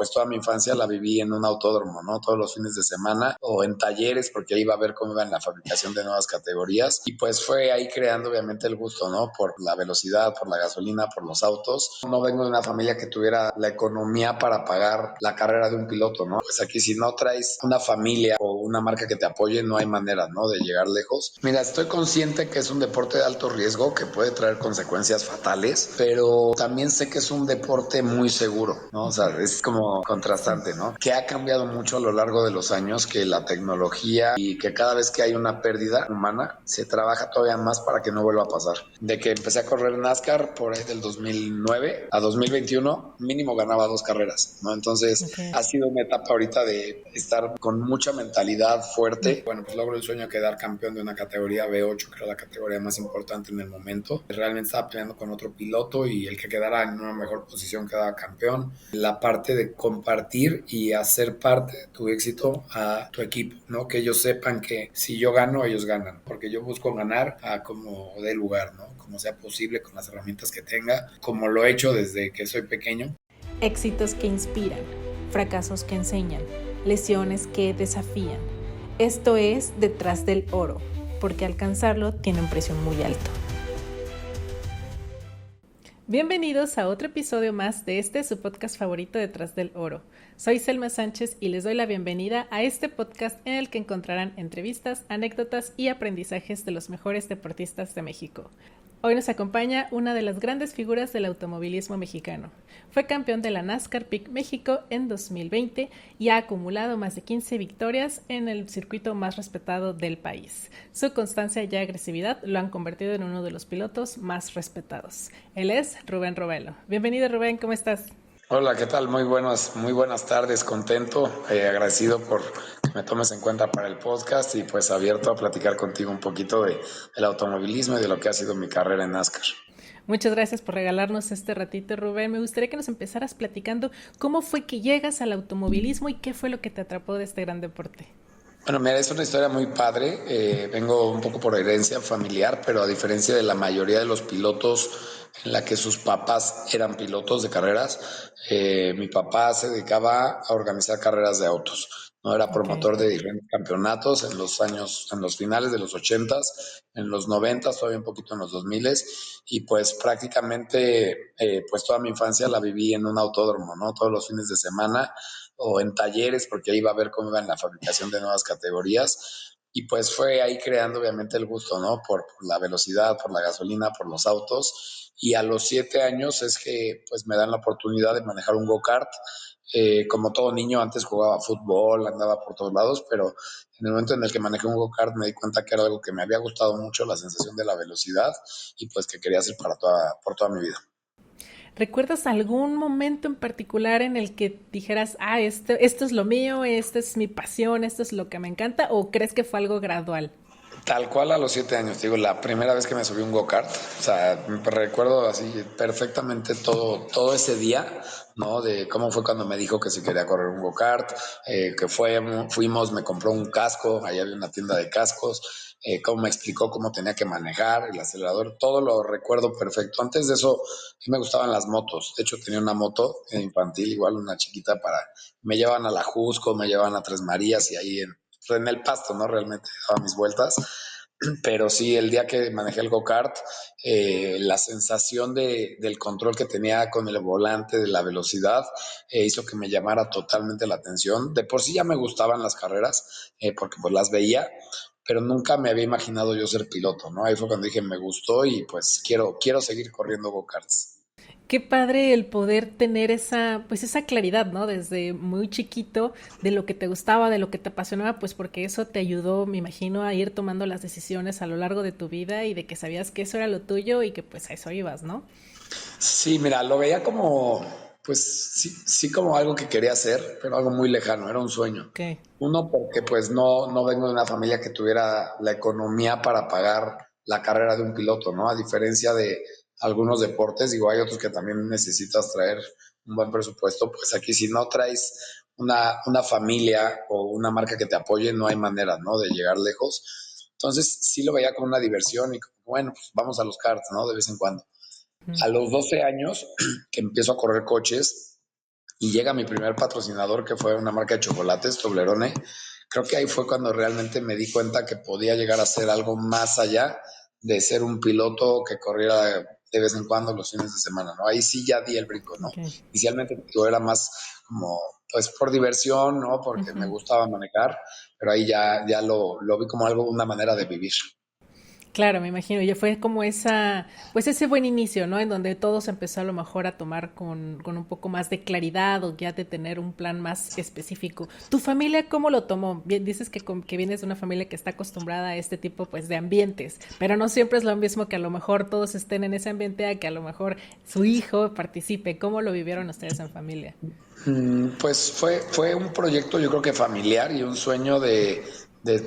pues toda mi infancia la viví en un autódromo, ¿no? Todos los fines de semana o en talleres, porque ahí iba a ver cómo iba en la fabricación de nuevas categorías. Y pues fue ahí creando obviamente el gusto, ¿no? Por la velocidad, por la gasolina, por los autos. No vengo de una familia que tuviera la economía para pagar la carrera de un piloto, ¿no? Pues aquí si no traes una familia o una marca que te apoye, no hay manera, ¿no? De llegar lejos. Mira, estoy consciente que es un deporte de alto riesgo que puede traer consecuencias fatales, pero también sé que es un deporte muy seguro, ¿no? O sea, es como contrastante, ¿no? Que ha cambiado mucho a lo largo de los años, que la tecnología y que cada vez que hay una pérdida humana, se trabaja todavía más para que no vuelva a pasar. De que empecé a correr NASCAR por ahí del 2009 a 2021, mínimo ganaba 2 carreras, ¿no? Entonces, Okay. ha sido una etapa ahorita de estar con mucha mentalidad fuerte. Bueno, pues logro el sueño de quedar campeón de una categoría B8, que era la categoría más importante en el momento. Realmente estaba peleando con otro piloto y el que quedara en una mejor posición quedaba campeón. La parte de compartir y hacer parte de tu éxito a tu equipo, ¿no? Que ellos sepan que si yo gano, ellos ganan, porque yo busco ganar a como dé lugar, ¿no? Como sea posible, con las herramientas que tenga, como lo he hecho desde que soy pequeño. Éxitos que inspiran, fracasos que enseñan, lesiones que desafían. Esto es Detrás del Oro, porque alcanzarlo tiene un precio muy alto. Bienvenidos a otro episodio más de su podcast favorito Detrás del Oro. Soy Selma Sánchez y les doy la bienvenida a este podcast en el que encontrarán entrevistas, anécdotas y aprendizajes de los mejores deportistas de México. Hoy nos acompaña una de las grandes figuras del automovilismo mexicano. Fue campeón de la NASCAR Peak México en 2020 y ha acumulado más de 15 victorias en el circuito más respetado del país. Su constancia y agresividad lo han convertido en uno de los pilotos más respetados. Él es Rubén Robelo. Bienvenido, Rubén, ¿cómo estás? Hola, ¿qué tal? Muy buenas tardes, contento, agradecido por que me tomes en cuenta para el podcast y pues abierto a platicar contigo un poquito del automovilismo y de lo que ha sido mi carrera en NASCAR. Muchas gracias por regalarnos este ratito, Rubén. Me gustaría que nos empezaras platicando cómo fue que llegas al automovilismo y qué fue lo que te atrapó de este gran deporte. Bueno, mira, es una historia muy padre. Vengo un poco por herencia familiar, pero a diferencia de la mayoría de los pilotos en la que sus papás eran pilotos de carreras, mi papá se dedicaba a organizar carreras de autos. No era Okay. promotor de diferentes campeonatos en los finales de los 80s, en los 90s, todavía un poquito en los 2000s, y pues prácticamente pues toda mi infancia la viví en un autódromo, ¿no? Todos los fines de semana o en talleres, porque ahí iba a ver cómo iba en la fabricación de nuevas categorías. Y pues fue ahí creando obviamente el gusto, ¿no? Por la velocidad, por la gasolina, por los autos. Y a los 7 años es que pues me dan la oportunidad de manejar un go-kart. Como todo niño, antes jugaba fútbol, andaba por todos lados, pero en el momento en el que manejé un go-kart me di cuenta que era algo que me había gustado mucho, la sensación de la velocidad, y pues que quería hacer por toda mi vida. ¿Recuerdas algún momento en particular en el que dijeras, esto es lo mío, esta es mi pasión, esto es lo que me encanta, o crees que fue algo gradual? Tal cual a los 7 años, te digo, la primera vez que me subí a un go-kart, o sea, recuerdo así perfectamente todo ese día, ¿no? De cómo fue cuando me dijo que si quería correr un go-kart, fuimos, me compró un casco, ahí había una tienda de cascos, cómo me explicó cómo tenía que manejar, el acelerador, todo lo recuerdo perfecto. Antes de eso, sí me gustaban las motos, de hecho tenía una moto infantil, igual una chiquita me llevaban a la Jusco, me llevaban a Tres Marías y ahí en el pasto, ¿no? Realmente daba mis vueltas. Pero sí, el día que manejé el go-kart, la sensación del control que tenía con el volante, de la velocidad, hizo que me llamara totalmente la atención. De por sí ya me gustaban las carreras, porque pues las veía, pero nunca me había imaginado yo ser piloto, ¿no? Ahí fue cuando dije, me gustó y pues quiero seguir corriendo go-karts. Qué padre el poder tener esa claridad, ¿no? Desde muy chiquito de lo que te gustaba, de lo que te apasionaba, pues porque eso te ayudó, me imagino, a ir tomando las decisiones a lo largo de tu vida y de que sabías que eso era lo tuyo y que pues a eso ibas, ¿no? Sí, mira, lo veía como, pues sí como algo que quería hacer, pero algo muy lejano, era un sueño. Ok. Uno, porque pues no vengo de una familia que tuviera la economía para pagar la carrera de un piloto, ¿no? A diferencia de algunos deportes, digo, hay otros que también necesitas traer un buen presupuesto, pues aquí si no traes una familia o una marca que te apoye, no hay manera, ¿no? De llegar lejos. Entonces sí lo veía como una diversión y como, bueno, pues vamos a los karts, ¿no? De vez en cuando. A los 12 años que empiezo a correr coches, y llega mi primer patrocinador, que fue una marca de chocolates, Toblerone. Creo que ahí fue cuando realmente me di cuenta que podía llegar a ser algo más allá de ser un piloto que corriera de vez en cuando los fines de semana, ¿no? Ahí sí ya di el brinco, ¿no? Okay. Inicialmente yo era más como, pues por diversión, ¿no? Porque me Ujú. gustaba manejar, pero ahí ya lo vi como algo, una manera de vivir. Claro, me imagino. Ya fue como esa, pues ese buen inicio, ¿no? En donde todo se empezó a lo mejor a tomar con un poco más de claridad o ya de tener un plan más específico. ¿Tu familia cómo lo tomó? Bien, dices que vienes de una familia que está acostumbrada a este tipo, pues, de ambientes, pero no siempre es lo mismo que a lo mejor todos estén en ese ambiente a que a lo mejor su hijo participe. ¿Cómo lo vivieron ustedes en familia? Pues fue un proyecto yo creo que familiar y un sueño de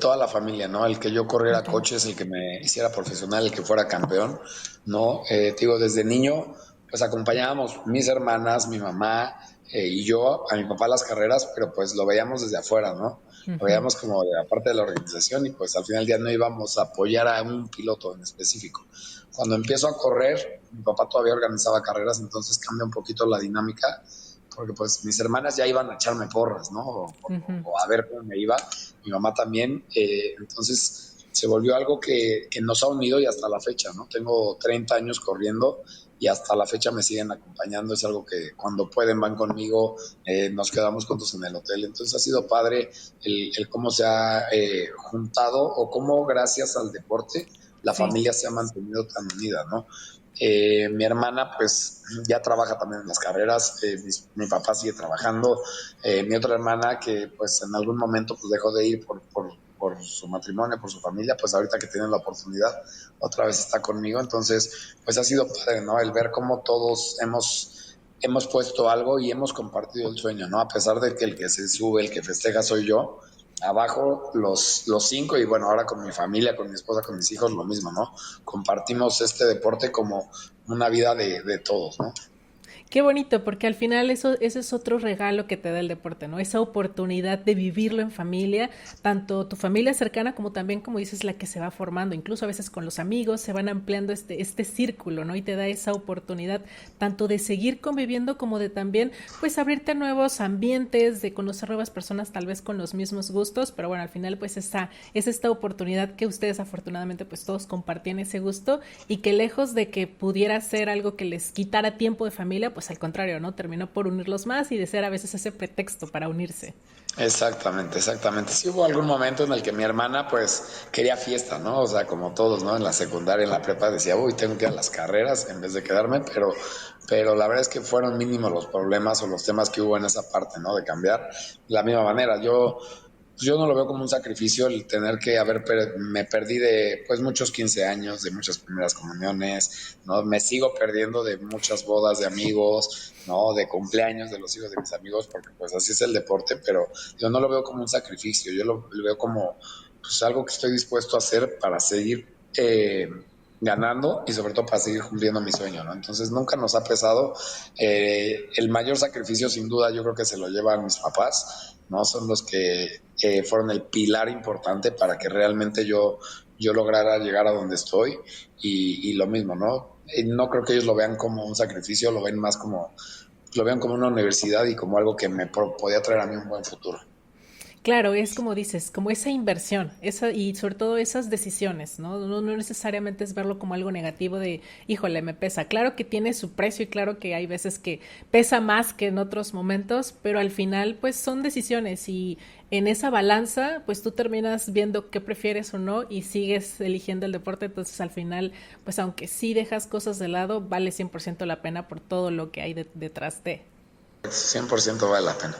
toda la familia, ¿no? El que yo corriera Okay. coches, el que me hiciera profesional, el que fuera campeón, ¿no? Te digo, desde niño, pues acompañábamos mis hermanas, mi mamá y yo a mi papá a las carreras, pero pues lo veíamos desde afuera, ¿no? Lo Ujú. veíamos como de la parte de la organización y pues al final del día no íbamos a apoyar a un piloto en específico. Cuando empiezo a correr, mi papá todavía organizaba carreras, entonces cambia un poquito la dinámica porque pues mis hermanas ya iban a echarme porras, ¿no? Ujú. O a ver cómo me iba, mi mamá también, entonces se volvió algo que nos ha unido y hasta la fecha, ¿no? Tengo 30 años corriendo y hasta la fecha me siguen acompañando, es algo que cuando pueden van conmigo, nos quedamos juntos en el hotel, entonces ha sido padre el cómo se ha juntado o cómo gracias al deporte la Sí. familia se ha mantenido tan unida, ¿no? Mi hermana pues ya trabaja también en las carreras, mi papá sigue trabajando, mi otra hermana que pues en algún momento pues dejó de ir por su matrimonio, por su familia, pues ahorita que tiene la oportunidad otra vez está conmigo, entonces pues ha sido padre, ¿no? El ver cómo todos hemos puesto algo y hemos compartido el sueño, ¿no? A pesar de que el que se sube, el que festeja soy yo, abajo los cinco y bueno, ahora con mi familia, con mi esposa, con mis hijos, lo mismo, ¿no? Compartimos este deporte como una vida de todos, ¿no? Qué bonito, porque al final eso, ese es otro regalo que te da el deporte, ¿no? Esa oportunidad de vivirlo en familia, tanto tu familia cercana como también, como dices, la que se va formando, incluso a veces con los amigos se van ampliando este círculo, ¿no? Y te da esa oportunidad tanto de seguir conviviendo como de también, pues, abrirte a nuevos ambientes, de conocer nuevas personas tal vez con los mismos gustos, pero bueno, al final, pues, es esta oportunidad que ustedes afortunadamente, pues, todos compartían ese gusto y que lejos de que pudiera ser algo que les quitara tiempo de familia, pues al contrario, ¿no? Terminó por unirlos más y de ser a veces ese pretexto para unirse. Exactamente, exactamente. Sí hubo algún momento en el que mi hermana pues quería fiesta, ¿no? O sea, como todos, ¿no? En la secundaria, en la prepa decía, uy, tengo que ir a las carreras en vez de quedarme, pero la verdad es que fueron mínimos los problemas o los temas que hubo en esa parte, ¿no? De cambiar de la misma manera. Yo no lo veo como un sacrificio el tener que me perdí de pues muchos 15 años, de muchas primeras comuniones, ¿no? Me sigo perdiendo de muchas bodas de amigos, ¿no? De cumpleaños de los hijos de mis amigos, porque pues así es el deporte, pero yo no lo veo como un sacrificio, yo lo veo como pues algo que estoy dispuesto a hacer para seguir ganando y sobre todo para seguir cumpliendo mi sueño, ¿no? Entonces nunca nos ha pesado. El mayor sacrificio sin duda yo creo que se lo llevan mis papás, ¿no? Son los que fueron el pilar importante para que realmente yo lograra llegar a donde estoy y lo mismo, ¿no? No creo que ellos lo vean como un sacrificio, lo vean como una universidad y como algo que podía traer a mí un buen futuro. Claro, es como dices, como esa inversión, esa, y sobre todo esas decisiones, ¿no? No necesariamente es verlo como algo negativo de, híjole, me pesa. Claro que tiene su precio y claro que hay veces que pesa más que en otros momentos, pero al final, pues son decisiones y en esa balanza, pues tú terminas viendo qué prefieres o no y sigues eligiendo el deporte. Entonces, al final, pues aunque sí dejas cosas de lado, vale 100% la pena por todo lo que hay detrás de. 100% vale la pena.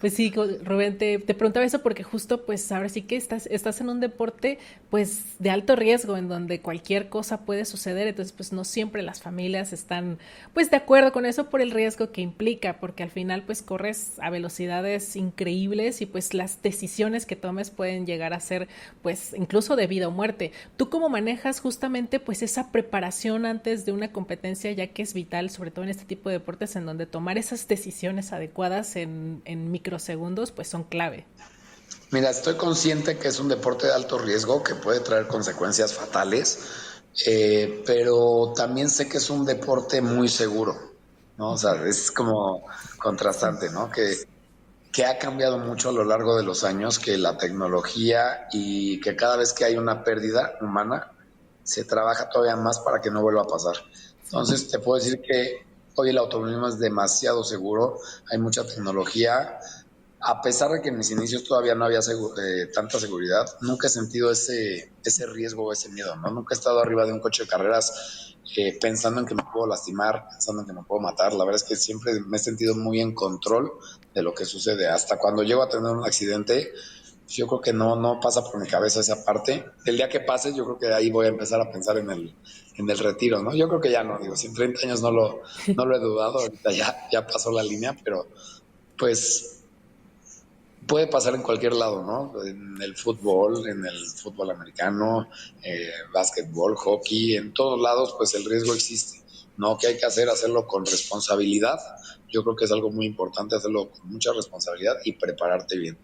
Pues sí, Rubén, te preguntaba eso porque justo pues ahora sí que estás en un deporte pues de alto riesgo en donde cualquier cosa puede suceder, entonces pues no siempre las familias están pues de acuerdo con eso por el riesgo que implica, porque al final pues corres a velocidades increíbles y pues las decisiones que tomes pueden llegar a ser pues incluso de vida o muerte. ¿Tú cómo manejas justamente pues esa preparación antes de una competencia ya que es vital, sobre todo en este tipo de deportes en donde tomar esas decisiones adecuadas en microsegundos pues son clave? Mira, estoy consciente que es un deporte de alto riesgo que puede traer consecuencias fatales, pero también sé que es un deporte muy seguro, ¿no? O sea, es como Sí. contrastante, ¿no? Que ha cambiado mucho a lo largo de los años, que la tecnología y que cada vez que hay una pérdida humana, se trabaja todavía más para que no vuelva a pasar. Sí. Entonces, te puedo decir que hoy el automovilismo es demasiado seguro, hay mucha tecnología, a pesar de que en mis inicios todavía no había tanta seguridad, nunca he sentido ese riesgo o ese miedo, ¿no? Nunca he estado arriba de un coche de carreras pensando en que me puedo lastimar, pensando en que me puedo matar. La verdad es que siempre me he sentido muy en control de lo que sucede. Hasta cuando llego a tener un accidente, yo creo que no pasa por mi cabeza esa parte. El día que pase, yo creo que ahí voy a empezar a pensar en el retiro, ¿no? Yo creo que ya no, digo, si en 30 años no lo he dudado, ahorita ya pasó la línea, pero pues puede pasar en cualquier lado, ¿no? En el fútbol americano, básquetbol, hockey, en todos lados, pues el riesgo existe, ¿no? ¿Qué hay que hacer? Hacerlo con responsabilidad. Yo creo que es algo muy importante hacerlo con mucha responsabilidad y prepararte bien.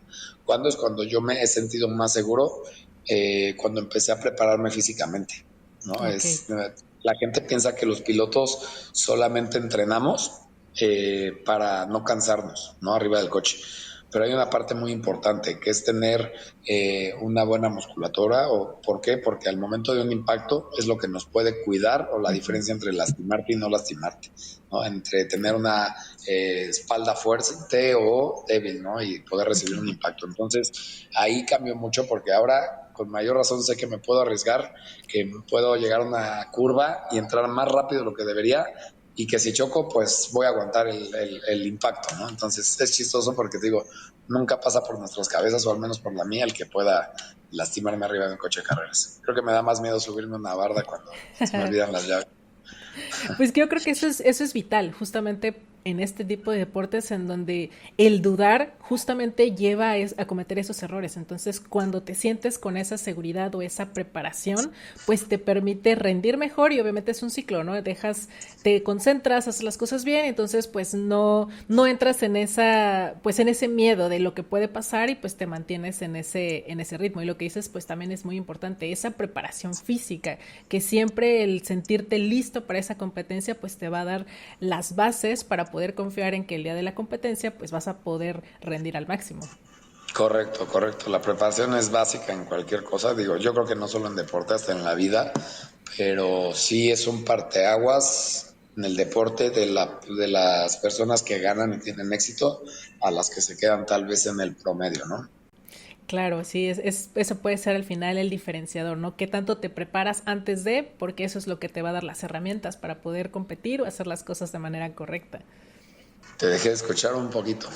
¿Cuándo es cuando yo me he sentido más seguro? Cuando empecé a prepararme físicamente, ¿no? Ok. La gente piensa que los pilotos solamente entrenamos para no cansarnos, ¿no? Arriba del coche, pero hay una parte muy importante que es tener una buena musculatura. ¿Por qué? Porque al momento de un impacto es lo que nos puede cuidar, o la Ujú. diferencia entre lastimarte y no lastimarte, ¿no? Entre tener una espalda fuerte o débil, ¿no? Y poder Ok. recibir un impacto. Entonces ahí cambió mucho, porque ahora con mayor razón sé que me puedo arriesgar, que puedo llegar a una curva y entrar más rápido de lo que debería, y que si choco, pues voy a aguantar el impacto, ¿no? Entonces es chistoso porque te digo, nunca pasa por nuestras cabezas, o al menos por la mía, el que pueda lastimarme arriba de un coche de carreras. Creo que me da más miedo subirme a una barda cuando se me olvidan las llaves. Pues yo creo que eso es vital, justamente en este tipo de deportes en donde el dudar justamente lleva a cometer esos errores. Entonces, cuando te sientes con esa seguridad o esa preparación, pues te permite rendir mejor y obviamente es un ciclo, ¿no? Te concentras, haces las cosas bien, entonces pues no entras en pues en ese miedo de lo que puede pasar y pues te mantienes en ese ritmo. Y lo que dices pues también es muy importante, esa preparación física, que siempre el sentirte listo para esa competencia pues te va a dar las bases para poder confiar en que el día de la competencia pues vas a poder rendir al máximo. Correcto, correcto. La preparación es básica en cualquier cosa. Digo, yo creo que no solo en deporte, hasta en la vida, pero sí es un parteaguas en el deporte de las personas que ganan y tienen éxito a las que se quedan tal vez en el promedio, ¿no? Claro, sí, eso puede ser al final el diferenciador, ¿no? ¿Qué tanto te preparas antes de? Porque eso es lo que te va a dar las herramientas para poder competir o hacer las cosas de manera correcta. Te dejé de escuchar un poquito.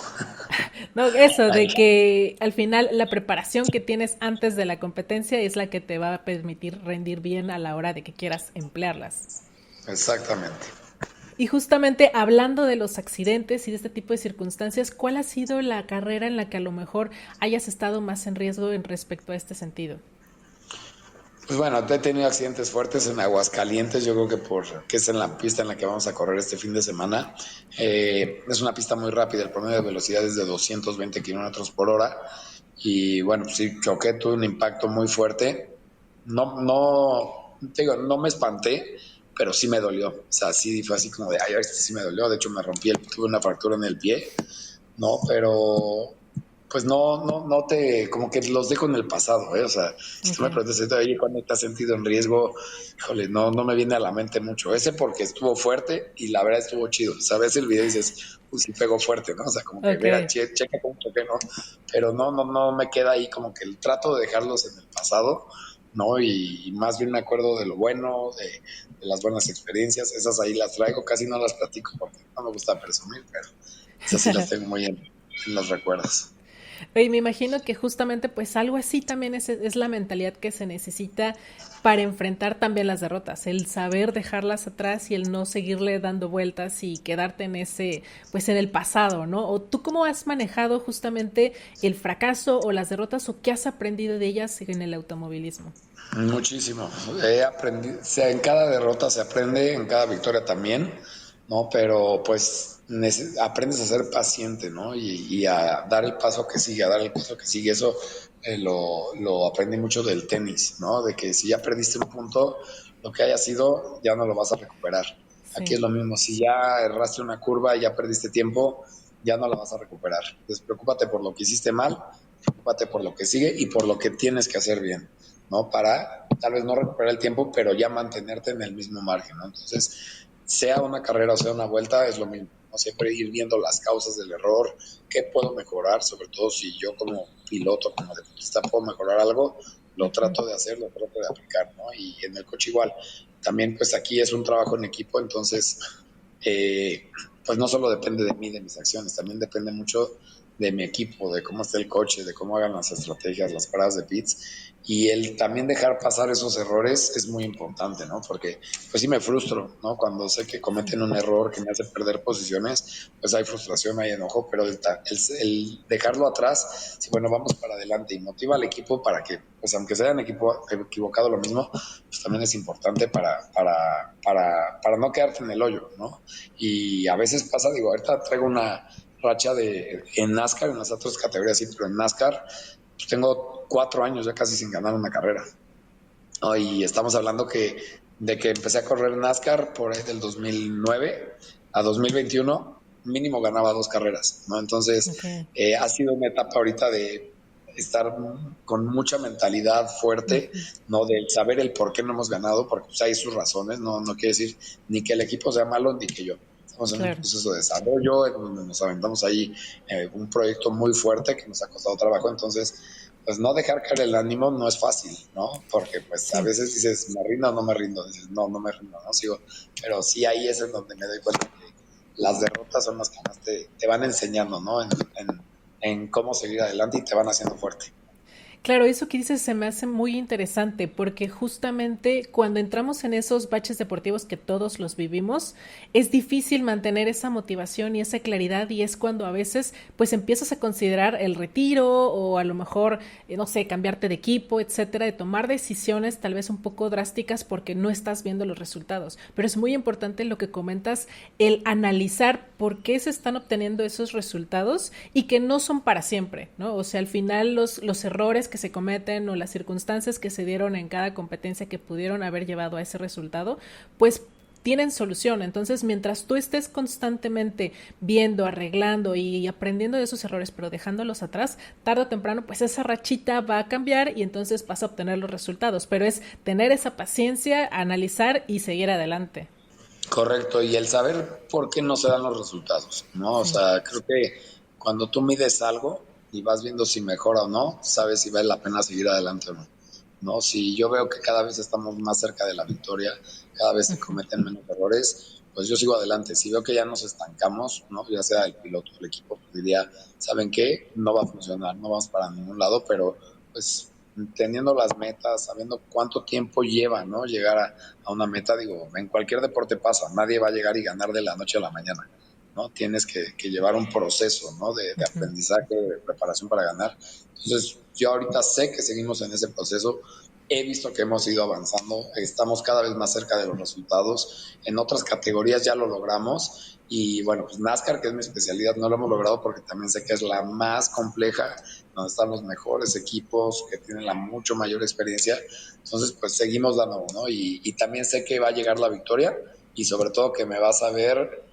No, eso, Ahí. de que al final la preparación que tienes antes de la competencia es la que te va a permitir rendir bien a la hora de que quieras emplearlas. Exactamente. Y justamente hablando de los accidentes y de este tipo de circunstancias, ¿cuál ha sido la carrera en la que a lo mejor hayas estado más en riesgo en respecto a este sentido? Pues bueno, he tenido accidentes fuertes en Aguascalientes, yo creo que es en la pista en la que vamos a correr este fin de semana. Es una pista muy rápida, el promedio de velocidad es de 220 kilómetros por hora. Y bueno, pues sí, choqué, tuve un impacto muy fuerte. Te digo, no me espanté, pero sí me dolió. O sea, sí fue así como de, ay, este sí me dolió. De hecho, tuve una fractura en el pie, ¿no? Pero pues como que los dejo en el pasado, ¿eh? O sea, si tú me Okay. preguntas, oye, ¿cuándo te has sentido en riesgo? Híjole, no me viene a la mente mucho. Ese porque estuvo fuerte y la verdad estuvo chido. O sea, ves el video y dices, pues sí pegó fuerte, ¿no? O sea, como que, mira, Ok. checa cómo choqué, ¿no? Pero no me queda ahí, como que el trato de dejarlos en el pasado, ¿no? Y más bien me acuerdo de lo bueno, de las buenas experiencias. Esas ahí las traigo, casi no las platico porque no me gusta presumir, pero esas sí las tengo muy en los recuerdos. Oye, me imagino que justamente pues algo así también es la mentalidad que se necesita para enfrentar también las derrotas, el saber dejarlas atrás y el no seguirle dando vueltas y quedarte en pues en el pasado, ¿no? O tú cómo has manejado justamente el fracaso o las derrotas o qué has aprendido de ellas en el automovilismo. Muchísimo. He aprendido, o sea, en cada derrota se aprende, en cada victoria también, ¿no? Pero pues aprendes a ser paciente, ¿no? Y a dar el paso que sigue, a dar el paso que sigue. Eso lo aprendí mucho del tenis, ¿no? De que si ya perdiste un punto, lo que haya sido, ya no lo vas a recuperar. Aquí Sí. es lo mismo, si ya erraste una curva y ya perdiste tiempo, ya no la vas a recuperar. Entonces, preocúpate por lo que hiciste mal, preocúpate por lo que sigue y por lo que tienes que hacer bien, ¿no? Para tal vez no recuperar el tiempo, pero ya mantenerte en el mismo margen, ¿no? Entonces, sea una carrera o sea una vuelta, es lo mismo, ¿no? Siempre ir viendo las causas del error, qué puedo mejorar, sobre todo si yo como piloto, como deportista puedo mejorar algo, lo Ujú. trato de hacer, lo trato de aplicar, ¿no? Y en el coche igual. También pues aquí es un trabajo en equipo, entonces pues no solo depende de mí, de mis acciones, también depende mucho de mi equipo, de cómo esté el coche, de cómo hagan las estrategias, las paradas de pits. Y el también dejar pasar esos errores es muy importante, ¿no? Porque pues sí me frustro, ¿no? Cuando sé que cometen un error que me hace perder posiciones, pues hay frustración, hay enojo, pero el dejarlo atrás, sí, bueno, vamos para adelante y motiva al equipo para que, pues aunque se hayan equivocado lo mismo, pues también es importante para no quedarte en el hoyo, ¿no? Y a veces pasa, digo, ahorita traigo una racha en NASCAR, en las otras categorías sí, pero en NASCAR pues tengo 4 años ya casi sin ganar una carrera, ¿no? Y estamos hablando de que empecé a correr NASCAR por ahí del 2009 a 2021, mínimo ganaba 2 carreras, ¿no? Entonces, Okay. ha sido una etapa ahorita de estar con mucha mentalidad fuerte, Ujú. ¿no? De saber el por qué no hemos ganado, porque pues, hay sus razones, no quiere decir ni que el equipo sea malo ni que yo. Estamos en un Claro. proceso de desarrollo, donde nos aventamos ahí un proyecto muy fuerte que nos ha costado trabajo, entonces pues no dejar caer el ánimo no es fácil, ¿no? Porque pues a Sí. veces dices, ¿me rindo o no me rindo? Dices, no, no me rindo, no sigo. Pero sí ahí es en donde me doy cuenta que las derrotas son las que más te van enseñando, ¿no? En cómo seguir adelante y te van haciendo fuerte. Claro, eso que dices se me hace muy interesante porque justamente cuando entramos en esos baches deportivos que todos los vivimos, es difícil mantener esa motivación y esa claridad y es cuando a veces pues empiezas a considerar el retiro o a lo mejor, no sé, cambiarte de equipo, etcétera, de tomar decisiones tal vez un poco drásticas porque no estás viendo los resultados. Pero es muy importante lo que comentas, el analizar por qué se están obteniendo esos resultados y que no son para siempre, ¿no? O sea, al final los errores que se cometen o las circunstancias que se dieron en cada competencia que pudieron haber llevado a ese resultado, pues tienen solución. Entonces, mientras tú estés constantemente viendo, arreglando y aprendiendo de esos errores, pero dejándolos atrás, tarde o temprano, pues esa rachita va a cambiar y entonces vas a obtener los resultados. Pero es tener esa paciencia, analizar y seguir adelante. Correcto, y el saber por qué no se dan los resultados, ¿no? O Sí. sea, creo que cuando tú mides algo y vas viendo si mejora o no, sabes si vale la pena seguir adelante o no. ¿No? Si yo veo que cada vez estamos más cerca de la victoria, cada vez se cometen menos errores, pues yo sigo adelante. Si veo que ya nos estancamos, ¿no? Ya sea el piloto o el equipo, pues diría, ¿saben qué? No va a funcionar, no vamos para ningún lado, pero pues teniendo las metas, sabiendo cuánto tiempo lleva, ¿no? Llegar a una meta, digo, en cualquier deporte pasa, nadie va a llegar y ganar de la noche a la mañana, ¿no? Tienes que llevar un proceso, ¿no? De aprendizaje, de preparación para ganar. Entonces, yo ahorita sé que seguimos en ese proceso, he visto que hemos ido avanzando, estamos cada vez más cerca de los resultados, en otras categorías ya lo logramos y bueno, pues NASCAR, que es mi especialidad, no lo hemos logrado porque también sé que es la más compleja, donde están los mejores equipos que tienen la mucho mayor experiencia, entonces pues seguimos dando, ¿no? Y también sé que va a llegar la victoria y sobre todo que me vas a ver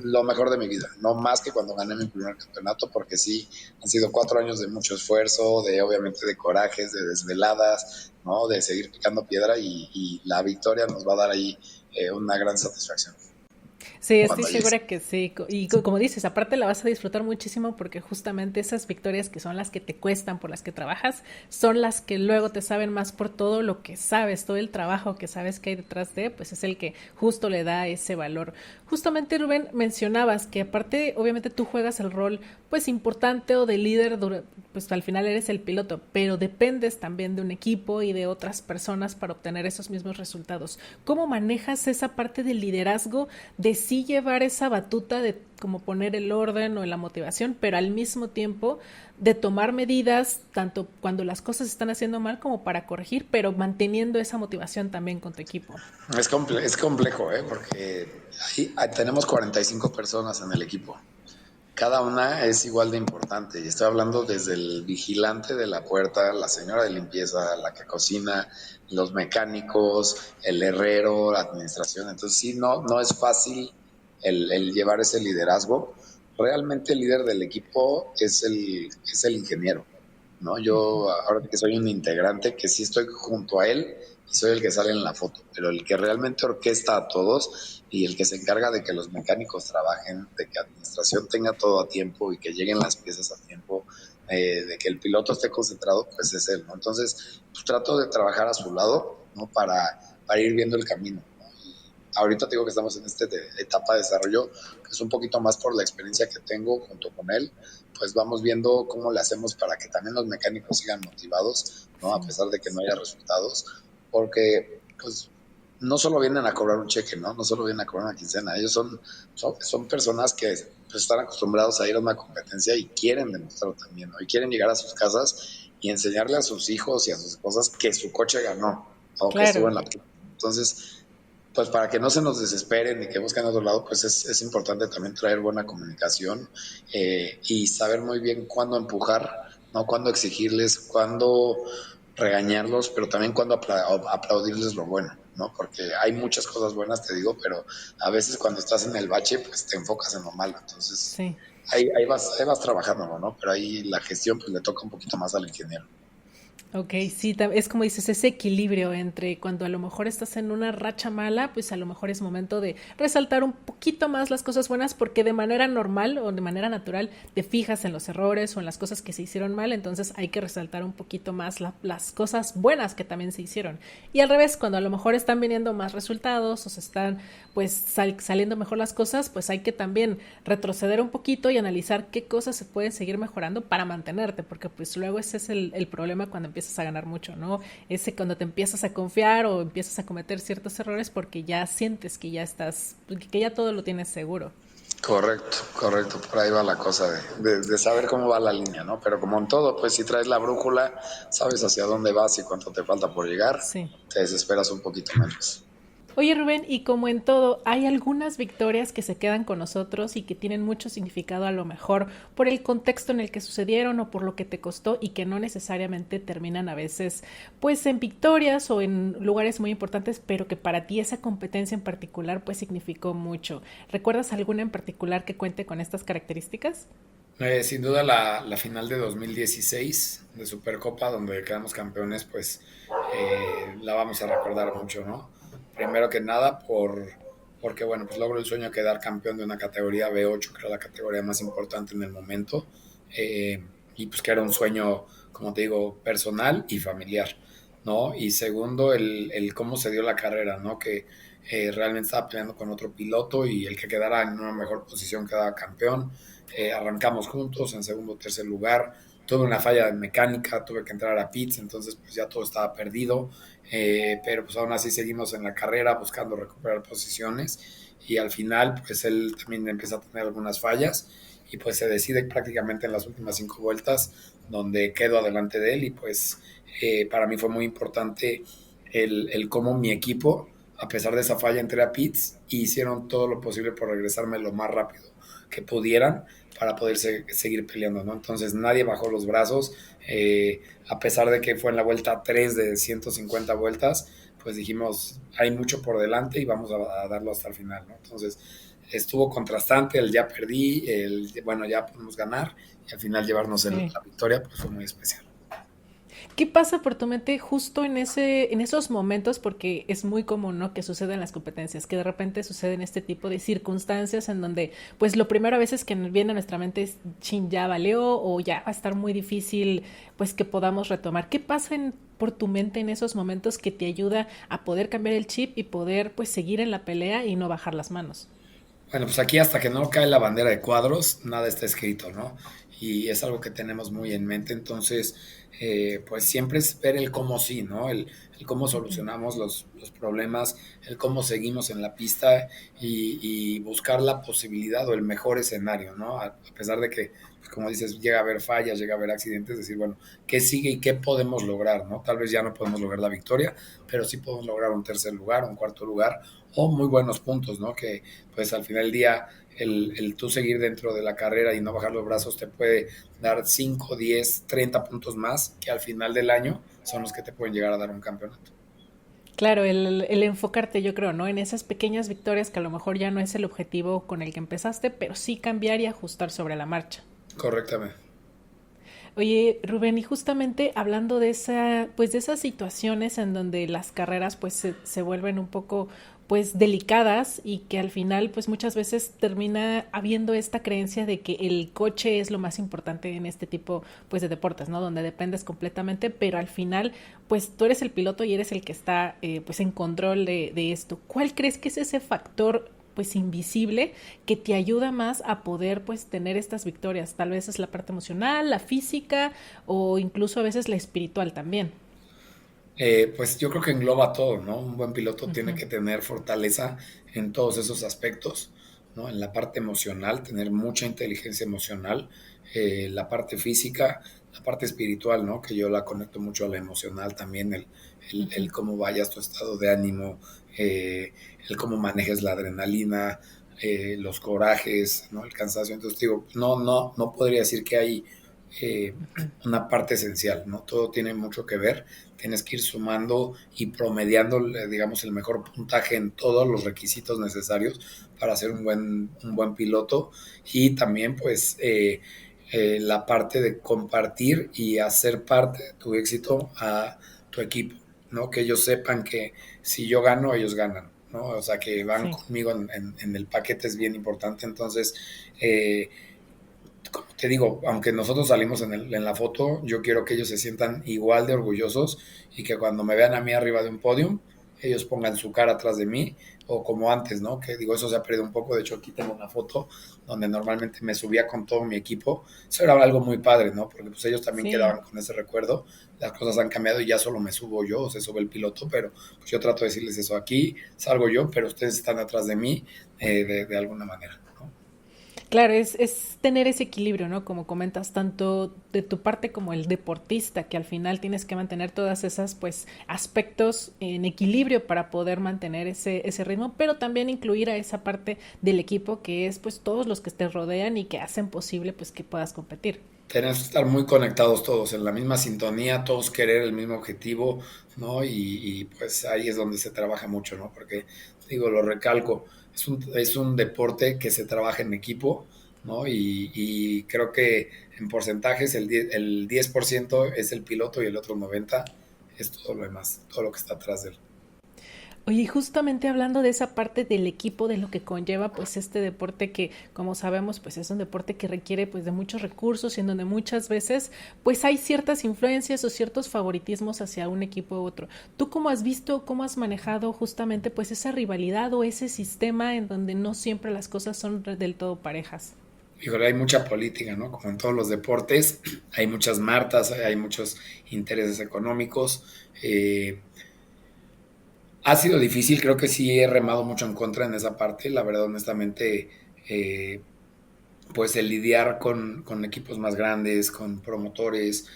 lo mejor de mi vida, no más que cuando gané mi primer campeonato, porque sí, han sido 4 años de mucho esfuerzo, de obviamente de corajes, de desveladas, ¿no? De seguir picando piedra y la victoria nos va a dar ahí una gran satisfacción Sí, estoy cuando llegue. segura que sí. Y como dices, aparte la vas a disfrutar muchísimo porque justamente esas victorias que son las que te cuestan, por las que trabajas, son las que luego te saben más por todo lo que sabes, todo el trabajo que sabes que hay detrás de, pues es el que justo le da ese valor. Justamente, Rubén, mencionabas que aparte, obviamente tú juegas el rol pues importante o de líder, pues al final eres el piloto, pero dependes también de un equipo y de otras personas para obtener esos mismos resultados. ¿Cómo manejas esa parte del liderazgo de sí llevar esa batuta de como poner el orden o la motivación, pero al mismo tiempo de tomar medidas tanto cuando las cosas se están haciendo mal como para corregir, pero manteniendo esa motivación también con tu equipo? Es complejo, ¿eh? Porque ahí tenemos 45 personas en el equipo. cada una es igual de importante. Y estoy hablando desde el vigilante de la puerta, la señora de limpieza, la que cocina, los mecánicos, el herrero, la administración. Entonces sí, no es fácil el llevar ese liderazgo. Realmente el líder del equipo es el ingeniero, ¿no? Yo ahora que soy un integrante, que sí estoy junto a él y soy el que sale en la foto, pero el que realmente orquesta a todos y el que se encarga de que los mecánicos trabajen, de que administración tenga todo a tiempo y que lleguen las piezas a tiempo, de que el piloto esté concentrado, pues es él, ¿no? Entonces, pues trato de trabajar a su lado, ¿no? Para ir viendo el camino, ¿no? Y ahorita te digo que estamos en esta etapa de desarrollo, que es un poquito más por la experiencia que tengo junto con él, pues vamos viendo cómo le hacemos para que también los mecánicos sigan motivados, ¿no? A Sí. pesar de que no haya resultados, porque pues no solo vienen a cobrar un cheque, ¿no? No solo vienen a cobrar una quincena, ellos son personas que pues, están acostumbrados a ir a una competencia y quieren demostrarlo también, ¿no? Y quieren llegar a sus casas y enseñarle a sus hijos y a sus esposas que su coche ganó o que estuvo Claro. en la pista. Entonces, pues para que no se nos desesperen y que busquen otro lado, pues es importante también traer buena comunicación y saber muy bien cuándo empujar, ¿no? Cuándo exigirles, cuándo regañarlos, pero también cuándo aplaudirles lo bueno, ¿no? Porque hay muchas cosas buenas, te digo, pero a veces cuando estás en el bache, pues te enfocas en lo malo. Entonces, Sí. ahí vas trabajándolo, ¿no? Pero ahí la gestión pues le toca un poquito más al ingeniero. Ok, sí, es como dices, ese equilibrio entre cuando a lo mejor estás en una racha mala, pues a lo mejor es momento de resaltar un poquito más las cosas buenas porque de manera normal o de manera natural te fijas en los errores o en las cosas que se hicieron mal, entonces hay que resaltar un poquito más las cosas buenas que también se hicieron. Y al revés, cuando a lo mejor están viniendo más resultados o se están pues saliendo mejor las cosas, pues hay que también retroceder un poquito y analizar qué cosas se pueden seguir mejorando para mantenerte, porque pues luego ese es el problema cuando empiezas a ganar mucho, ¿no? Ese cuando te empiezas a confiar o empiezas a cometer ciertos errores porque ya sientes que ya estás, que ya todo lo tienes seguro. Correcto, correcto, por ahí va la cosa de saber cómo va la línea, ¿no? Pero como en todo, pues si traes la brújula, sabes hacia dónde vas y cuánto te falta por llegar, Sí. te desesperas un poquito menos. Oye Rubén, y como en todo, hay algunas victorias que se quedan con nosotros y que tienen mucho significado a lo mejor por el contexto en el que sucedieron o por lo que te costó y que no necesariamente terminan a veces pues en victorias o en lugares muy importantes, pero que para ti esa competencia en particular pues significó mucho. ¿Recuerdas alguna en particular que cuente con estas características? Sin duda la final de 2016 de Supercopa, donde quedamos campeones, pues la vamos a recordar mucho, ¿no? Primero que nada porque, bueno, pues logro el sueño de quedar campeón de una categoría B8, que era la categoría más importante en el momento, eh, y pues que era un sueño, como te digo, personal y familiar, ¿no? Y segundo, el cómo se dio la carrera, ¿no? Que realmente estaba peleando con otro piloto y el que quedara en una mejor posición quedaba campeón. Arrancamos juntos en segundo o tercer lugar. Tuve una falla de mecánica, tuve que entrar a pits, entonces pues ya todo estaba perdido, pero pues aún así seguimos en la carrera buscando recuperar posiciones y al final pues él también empieza a tener algunas fallas y pues se decide prácticamente en las últimas 5 vueltas donde quedo adelante de él y pues para mí fue muy importante el cómo mi equipo, a pesar de esa falla, entré a pits y hicieron todo lo posible por regresarme lo más rápido que pudieran para poder seguir peleando, ¿no? Entonces nadie bajó los brazos, a pesar de que fue en la vuelta 3 de 150 vueltas, pues dijimos, hay mucho por delante y vamos a darlo hasta el final, ¿no? Entonces estuvo contrastante, el ya perdí, el bueno, ya podemos ganar y al final llevarnos Sí. la victoria, pues fue muy especial. ¿Qué pasa por tu mente justo en esos momentos? Porque es muy común, ¿no? Que suceda en las competencias, que de repente suceden este tipo de circunstancias en donde, pues lo primero a veces que nos viene a nuestra mente es, chin, ya valió o ya va a estar muy difícil, pues que podamos retomar. ¿Qué pasa por tu mente en esos momentos que te ayuda a poder cambiar el chip y poder, pues, seguir en la pelea y no bajar las manos? Bueno, pues aquí hasta que no cae la bandera de cuadros, nada está escrito, ¿no? Y es algo que tenemos muy en mente, entonces, pues siempre es ver el cómo sí, ¿no? El cómo solucionamos los problemas, el cómo seguimos en la pista y buscar la posibilidad o el mejor escenario, ¿no? A pesar de que, pues como dices, llega a haber fallas, llega a haber accidentes, decir, bueno, ¿qué sigue y qué podemos lograr, ¿no? Tal vez ya no podemos lograr la victoria, pero sí podemos lograr un tercer lugar, un cuarto lugar o muy buenos puntos, ¿no? Que pues al final del día el tú seguir dentro de la carrera y no bajar los brazos te puede dar 5, 10, 30 puntos más que al final del año son los que te pueden llegar a dar un campeonato. Claro, el enfocarte, yo creo, ¿no? En esas pequeñas victorias que a lo mejor ya no es el objetivo con el que empezaste, pero sí cambiar y ajustar sobre la marcha. Correctamente. Oye, Rubén, y justamente hablando de esa, pues de esas situaciones en donde las carreras pues se vuelven un poco pues delicadas y que al final pues muchas veces termina habiendo esta creencia de que el coche es lo más importante en este tipo pues de deportes, ¿no? Donde dependes completamente, pero al final pues tú eres el piloto y eres el que está pues en control de esto. ¿Cuál crees que es ese factor pues invisible que te ayuda más a poder pues tener estas victorias? Tal vez es la parte emocional, la física o incluso a veces la espiritual también. Pues yo creo que engloba todo, ¿no? Un buen piloto tiene Ujú. que tener fortaleza en todos esos aspectos, ¿no? En la parte emocional, tener mucha inteligencia emocional, la parte física, la parte espiritual, ¿no? Que yo la conecto mucho a la emocional también, el cómo vayas tu estado de ánimo, el cómo manejes la adrenalina, los corajes, ¿no? El cansancio. Entonces digo, no podría decir que hay eh, una parte esencial, ¿no? Todo tiene mucho que ver, tienes que ir sumando y promediando, digamos, el mejor puntaje en todos los requisitos necesarios para ser un buen piloto y también, pues, la parte de compartir y hacer parte de tu éxito a tu equipo, ¿no? Que ellos sepan que si yo gano, ellos ganan, ¿no? O sea, que van Sí. conmigo en el paquete es bien importante. Entonces, eh, como te digo, aunque nosotros salimos en la foto, yo quiero que ellos se sientan igual de orgullosos y que cuando me vean a mí arriba de un podium, ellos pongan su cara atrás de mí o como antes, ¿no? Que digo, eso se ha perdido un poco. De hecho, aquí tengo una foto donde normalmente me subía con todo mi equipo. Eso era algo muy padre, ¿no? Porque pues ellos también Sí. quedaban con ese recuerdo. Las cosas han cambiado y ya solo me subo yo, o se sube el piloto, pero pues yo trato de decirles eso. Aquí salgo yo, pero ustedes están atrás de mí de alguna manera, ¿no? Claro, es tener ese equilibrio, ¿no? Como comentas, tanto de tu parte como el deportista, que al final tienes que mantener todas esas, pues, aspectos en equilibrio para poder mantener ese ritmo, pero también incluir a esa parte del equipo que es, pues, todos los que te rodean y que hacen posible, pues, que puedas competir. Tenemos que estar muy conectados todos, en la misma sintonía, todos querer el mismo objetivo, ¿no? Pues ahí es donde se trabaja mucho, ¿no? Porque, digo, lo recalco, es un deporte que se trabaja en equipo, ¿no? Y creo que en porcentajes el 10% es el piloto y el otro 90% es todo lo demás, todo lo que está atrás de él. Oye, y justamente hablando de esa parte del equipo, de lo que conlleva pues este deporte que, como sabemos, pues es un deporte que requiere pues de muchos recursos y en donde muchas veces pues hay ciertas influencias o ciertos favoritismos hacia un equipo u otro. ¿Tú cómo has visto, cómo has manejado justamente pues esa rivalidad o ese sistema en donde no siempre las cosas son del todo parejas? Híjole, hay mucha política, ¿no? Como en todos los deportes, hay muchas martas, hay muchos intereses económicos. Ha sido difícil, creo que sí he remado mucho en contra en esa parte, la verdad, honestamente, eh, pues el lidiar con equipos más grandes, con promotores,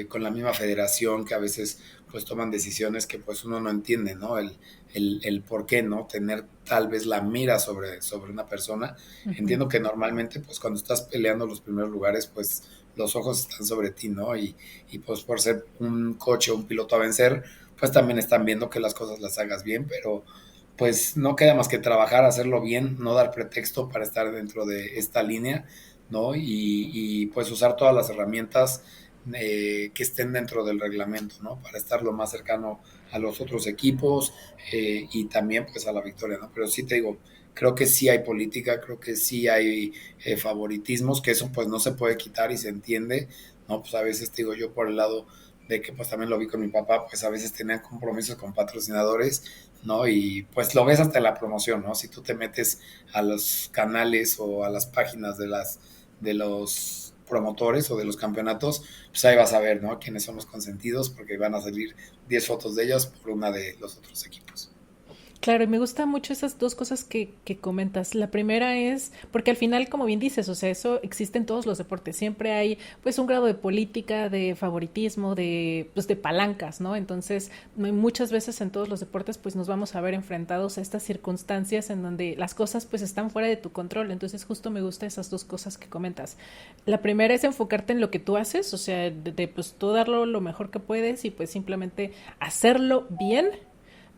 con la misma federación que a veces pues toman decisiones que pues uno no entiende, ¿no? El por qué, ¿no? Tener tal vez la mira sobre una persona. Ujú. Entiendo que normalmente pues cuando estás peleando los primeros lugares pues los ojos están sobre ti, ¿no? Y pues por ser un coche o un piloto a vencer, pues también están viendo que las cosas las hagas bien, pero pues no queda más que trabajar, hacerlo bien, no dar pretexto para estar dentro de esta línea, ¿no? Pues usar todas las herramientas que estén dentro del reglamento, ¿no? Para estar lo más cercano a los otros equipos y también pues a la victoria, ¿no? Pero sí te digo, creo que sí hay política, creo que sí hay favoritismos, que eso pues no se puede quitar y se entiende, ¿no? Pues a veces te digo yo por el lado de que pues también lo vi con mi papá, pues a veces tenían compromisos con patrocinadores, ¿no? Y pues lo ves hasta en la promoción, ¿no? Si tú te metes a los canales o a las páginas de los promotores o de los campeonatos, pues ahí vas a ver, ¿no? Quiénes son los consentidos, porque van a salir 10 fotos de ellos por una de los otros equipos. Claro, y me gustan mucho esas dos cosas que comentas. La primera es, porque al final, como bien dices, o sea, eso existe en todos los deportes. Siempre hay, pues, un grado de política, de favoritismo, de, pues, de palancas, ¿no? Entonces, muchas veces en todos los deportes, pues, nos vamos a ver enfrentados a estas circunstancias en donde las cosas, pues, están fuera de tu control. Entonces, justo me gustan esas dos cosas que comentas. La primera es enfocarte en lo que tú haces, o sea, pues, tú darlo lo mejor que puedes y, pues, simplemente hacerlo bien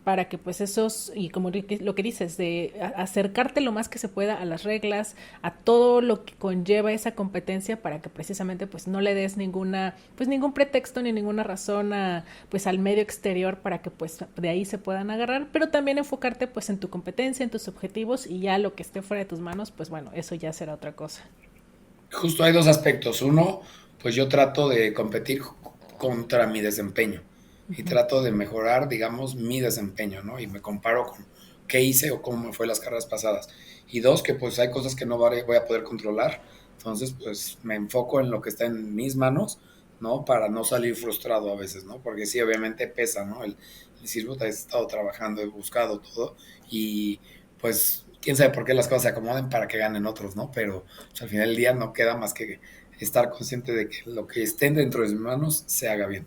para que pues esos, y como lo que dices, de acercarte lo más que se pueda a las reglas, a todo lo que conlleva esa competencia para que precisamente pues no le des ninguna, pues ningún pretexto ni ninguna razón a, pues al medio exterior para que pues de ahí se puedan agarrar, pero también enfocarte pues en tu competencia, en tus objetivos y ya lo que esté fuera de tus manos, pues bueno, eso ya será otra cosa. Justo hay dos aspectos. Uno, pues yo trato de competir contra mi desempeño y Uh-huh. trato de mejorar, digamos, mi desempeño, ¿no? Y me comparo con qué hice o cómo me fue las carreras pasadas. Y dos, que pues hay cosas que no voy a poder controlar. Entonces, pues me enfoco en lo que está en mis manos, ¿no? Para no salir frustrado a veces, ¿no? Porque sí, obviamente pesa, ¿no? El decir, puta, he estado trabajando, he buscado todo y pues quién sabe por qué las cosas se acomoden para que ganen otros, ¿no? Pero pues, al final del día no queda más que estar consciente de que lo que esté dentro de mis manos se haga bien.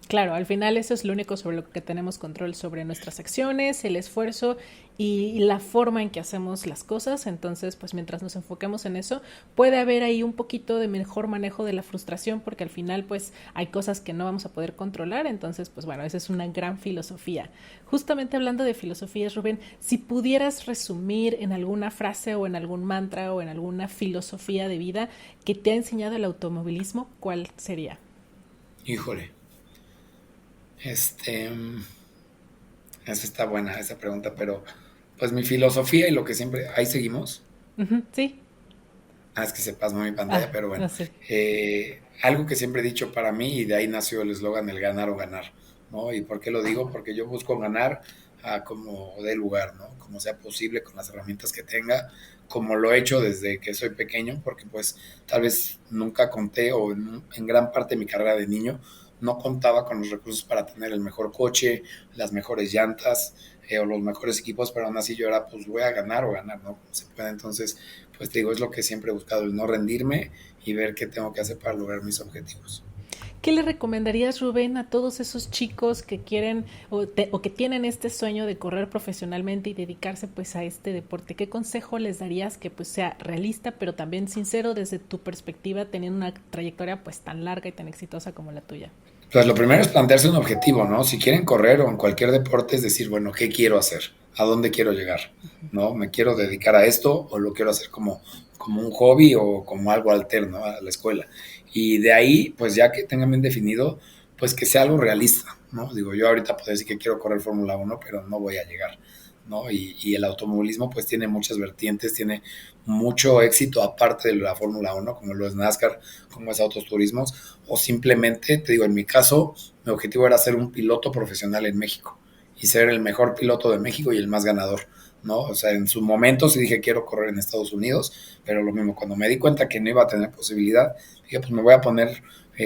Claro, al final eso es lo único sobre lo que tenemos control sobre nuestras acciones, el esfuerzo y la forma en que hacemos las cosas. Entonces, pues mientras nos enfoquemos en eso, puede haber ahí un poquito de mejor manejo de la frustración porque al final pues hay cosas que no vamos a poder controlar. Entonces, pues bueno, esa es una gran filosofía. Justamente hablando de filosofías, Rubén, si pudieras resumir en alguna frase o en algún mantra o en alguna filosofía de vida que te ha enseñado el automovilismo, ¿cuál sería? Híjole, este, esa está buena esa pregunta, pero pues mi filosofía y lo que siempre, ahí seguimos. Ujú, sí. Es que se pasó mi pantalla, Ah, pero bueno. no sé. Algo que siempre he dicho para mí, y de ahí nació el eslogan, el ganar o ganar, ¿no? ¿Y por qué lo digo? Porque yo busco ganar a como dé lugar, ¿no? Como sea posible, con las herramientas que tenga, como lo he hecho desde que soy pequeño, porque pues tal vez nunca conté, o en gran parte de mi carrera de niño, no contaba con los recursos para tener el mejor coche, las mejores llantas, o los mejores equipos, pero aún así yo era, pues voy a ganar o ganar, ¿no? Como se puede. Entonces, pues te digo, es lo que siempre he buscado, el no rendirme y ver qué tengo que hacer para lograr mis objetivos. ¿Qué le recomendarías, Rubén, a todos esos chicos que quieren o que tienen este sueño de correr profesionalmente y dedicarse pues a este deporte? ¿Qué consejo les darías que pues sea realista, pero también sincero desde tu perspectiva, teniendo una trayectoria pues tan larga y tan exitosa como la tuya? Pues lo primero es plantearse un objetivo, ¿no? Si quieren correr o en cualquier deporte, es decir, bueno, ¿qué quiero hacer? ¿A dónde quiero llegar? ¿No? ¿Me quiero dedicar a esto o lo quiero hacer como un hobby o como algo alterno a la escuela? Y de ahí, pues ya que tengan bien definido, pues que sea algo realista, ¿no? Digo, yo ahorita puedo decir que quiero correr Fórmula 1, pero no voy a llegar, ¿no? Y el automovilismo pues tiene muchas vertientes, tiene mucho éxito aparte de la Fórmula 1, como lo es NASCAR, como es Autos Turismos, o simplemente, te digo, en mi caso, mi objetivo era ser un piloto profesional en México y ser el mejor piloto de México y el más ganador, ¿no? O sea, en su momento sí dije quiero correr en Estados Unidos, pero lo mismo, cuando me di cuenta que no iba a tener posibilidad, dije pues me voy a poner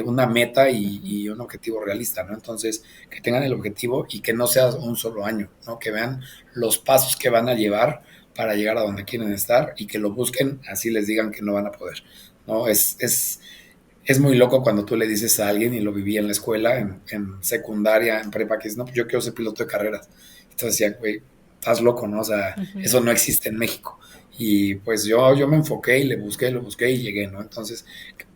una meta y un objetivo realista, ¿no? Entonces, que tengan el objetivo y que no sea un solo año, ¿no? Que vean los pasos que van a llevar para llegar a donde quieren estar y que lo busquen, así les digan que no van a poder, ¿no? Es muy loco cuando tú le dices a alguien, y lo viví en la escuela, en secundaria, en prepa, que dices, no, pues yo quiero ser piloto de carreras. Entonces decía, güey, estás loco, ¿no? O sea, Uh-huh. eso no existe en México. Y pues yo me enfoqué y le busqué, lo busqué y llegué, ¿no? Entonces,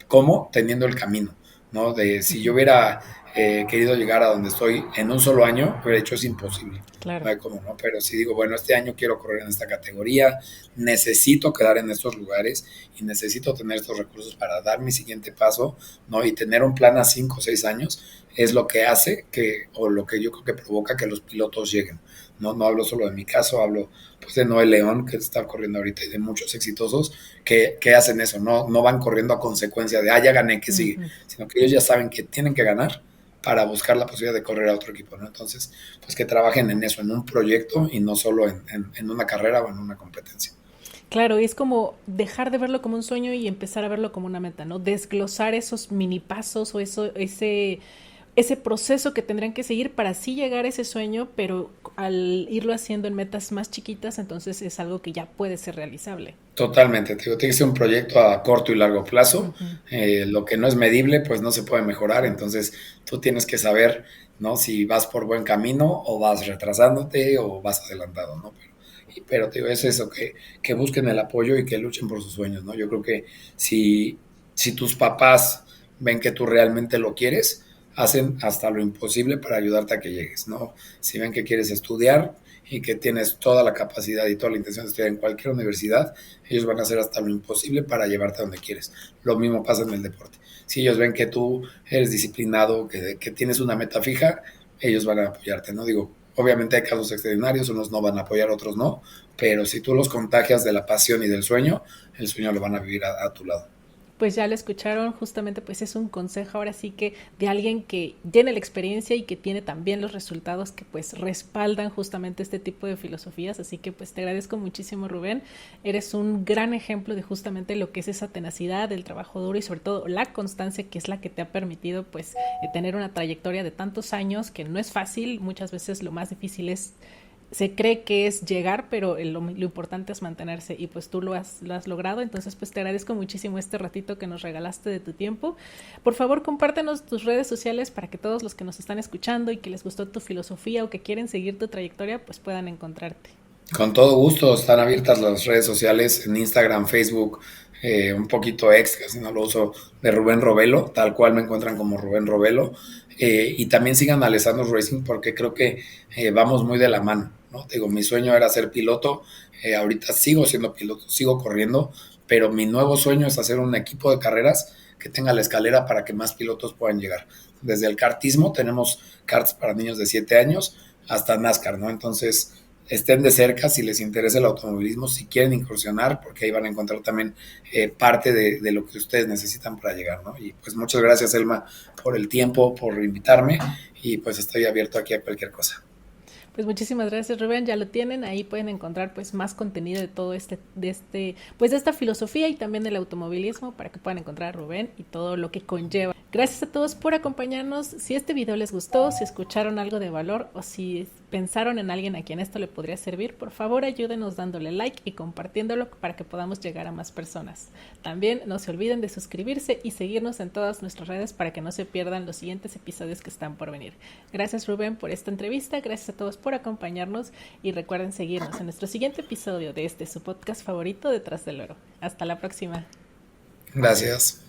¿cómo? Teniendo el camino, ¿no? De si yo Uh-huh. hubiera querido llegar a donde estoy en un solo año, hubiera hecho es imposible. Claro. No hay cómo, ¿no? Pero si digo, bueno, este año quiero correr en esta categoría, necesito quedar en estos lugares y necesito tener estos recursos para dar mi siguiente paso, ¿no? Y tener un plan a 5 o 6 años es lo que hace que, o lo que yo creo que provoca que los pilotos lleguen, ¿no? No hablo solo de mi caso, hablo pues de Noel León, que está corriendo ahorita, y de muchos exitosos que hacen eso, no van corriendo a consecuencia de, ya gané, que sigue, Uh-huh. sino que ellos ya saben que tienen que ganar para buscar la posibilidad de correr a otro equipo, ¿no? Entonces, pues que trabajen en eso, en un proyecto y no solo en una carrera o en una competencia. Claro, y es como dejar de verlo como un sueño y empezar a verlo como una meta, ¿no? Desglosar esos mini pasos o ese proceso que tendrían que seguir para así llegar a ese sueño, pero al irlo haciendo en metas más chiquitas, entonces es algo que ya puede ser realizable. Totalmente, te digo, tiene que ser un proyecto a corto y largo plazo. Uh-huh. Lo que no es medible, pues no se puede mejorar. Entonces, tú tienes que saber, ¿no? Si vas por buen camino o vas retrasándote o vas adelantado, ¿no? Pero te digo, es eso, que busquen el apoyo y que luchen por sus sueños, ¿no? Yo creo que si tus papás ven que tú realmente lo quieres, hacen hasta lo imposible para ayudarte a que llegues, ¿no? Si ven que quieres estudiar y que tienes toda la capacidad y toda la intención de estudiar en cualquier universidad, ellos van a hacer hasta lo imposible para llevarte a donde quieres. Lo mismo pasa en el deporte. Si ellos ven que tú eres disciplinado, que tienes una meta fija, ellos van a apoyarte, ¿no? Digo, obviamente hay casos extraordinarios, unos no van a apoyar, otros no, pero si tú los contagias de la pasión y del sueño, el sueño lo van a vivir a tu lado. Pues ya lo escucharon, justamente pues es un consejo ahora sí que de alguien que tiene la experiencia y que tiene también los resultados que pues respaldan justamente este tipo de filosofías, así que pues te agradezco muchísimo, Rubén, eres un gran ejemplo de justamente lo que es esa tenacidad, el trabajo duro y sobre todo la constancia, que es la que te ha permitido pues tener una trayectoria de tantos años, que no es fácil, muchas veces lo más difícil es, se cree que es llegar, pero lo importante es mantenerse y pues tú lo has logrado. Entonces pues te agradezco muchísimo este ratito que nos regalaste de tu tiempo. Por favor, compártenos tus redes sociales para que todos los que nos están escuchando y que les gustó tu filosofía o que quieren seguir tu trayectoria pues puedan encontrarte. Con todo gusto, están abiertas las redes sociales en Instagram, Facebook, un poquito X, casi no lo uso, de Rubén Robelo, tal cual me encuentran como Rubén Robelo. Y también sigan a Alessandro Racing porque creo que vamos muy de la mano, ¿no? Digo, mi sueño era ser piloto, ahorita sigo siendo piloto, sigo corriendo, pero mi nuevo sueño es hacer un equipo de carreras que tenga la escalera para que más pilotos puedan llegar. Desde el kartismo, tenemos karts para niños de 7 años, hasta NASCAR, ¿no? Entonces, estén de cerca si les interesa el automovilismo, si quieren incursionar, porque ahí van a encontrar también parte de lo que ustedes necesitan para llegar, ¿no? Y pues muchas gracias, Elma, por el tiempo, por invitarme, y pues estoy abierto aquí a cualquier cosa. Pues muchísimas gracias, Rubén, ya lo tienen, ahí pueden encontrar pues más contenido de todo pues de esta filosofía y también del automovilismo para que puedan encontrar a Rubén y todo lo que conlleva. Gracias a todos por acompañarnos. Si este video les gustó, si escucharon algo de valor o si pensaron en alguien a quien esto le podría servir, por favor ayúdenos dándole like y compartiéndolo para que podamos llegar a más personas. También no se olviden de suscribirse y seguirnos en todas nuestras redes para que no se pierdan los siguientes episodios que están por venir. Gracias, Rubén, por esta entrevista, gracias a todos por acompañarnos y recuerden seguirnos en nuestro siguiente episodio de su podcast favorito, Detrás del Oro. Hasta la próxima. Gracias.